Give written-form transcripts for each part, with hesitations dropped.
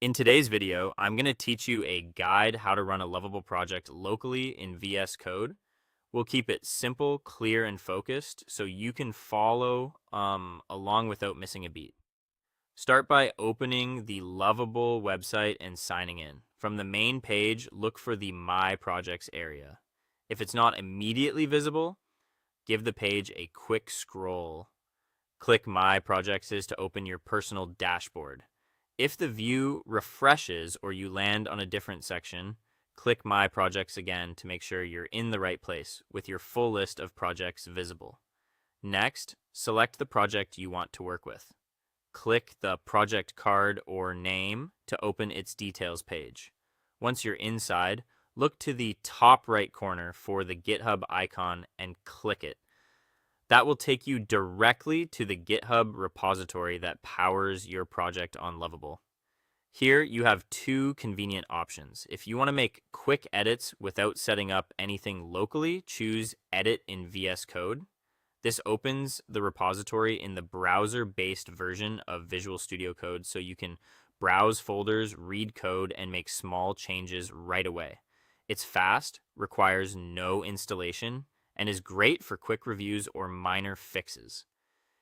In today's video, I'm going to teach you a guide how to run a Lovable project locally in VS Code. We'll keep it simple, clear, and focused so you can follow along without missing a beat. Start by opening the Lovable website and signing in. From the main page, look for the My Projects area. If it's not immediately visible, give the page a quick scroll. Click My Projects to open your personal dashboard. If the view refreshes or you land on a different section, click My Projects again to make sure you're in the right place with your full list of projects visible. Next, select the project you want to work with. Click the project card or name to open its details page. Once you're inside, look to the top right corner for the GitHub icon and click it. That will take you directly to the GitHub repository that powers your project on Lovable. Here you have two convenient options. If you want to make quick edits without setting up anything locally, choose Edit in VS Code. This opens the repository in the browser-based version of Visual Studio Code so you can browse folders, read code, and make small changes right away. It's fast, requires no installation, and is great for quick reviews or minor fixes.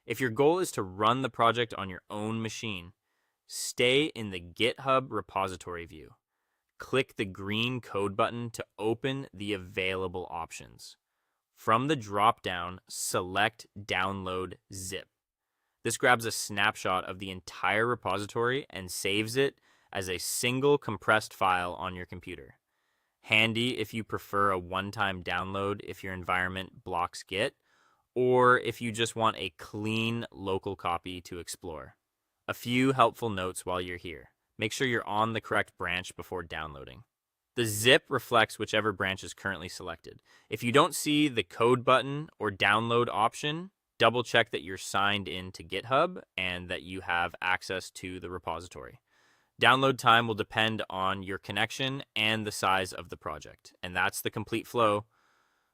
If your goal is to run the project on your own machine, stay in the GitHub repository view. Click the green code button to open the available options. From the drop-down, select Download Zip. This grabs a snapshot of the entire repository and saves it as a single compressed file on your computer. Handy if you prefer a one-time download if your environment blocks Git, or if you just want a clean local copy to explore. A few helpful notes while you're here. Make sure you're on the correct branch before downloading. The zip reflects whichever branch is currently selected. If you don't see the code button or download option, double check that you're signed in to GitHub and that you have access to the repository. Download time will depend on your connection and the size of the project. And that's the complete flow.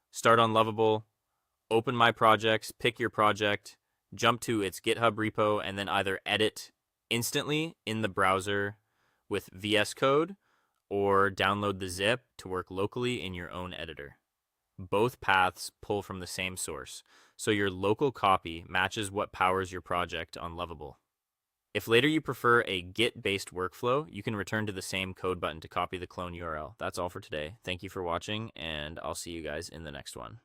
Start on Lovable, open My Projects, pick your project, jump to its GitHub repo, and then either edit instantly in the browser with VS Code or download the zip to work locally in your own editor. Both paths pull from the same source, so your local copy matches what powers your project on Lovable. If later you prefer a Git-based workflow, you can return to the same code button to copy the clone URL. That's all for today. Thank you for watching, and I'll see you guys in the next one.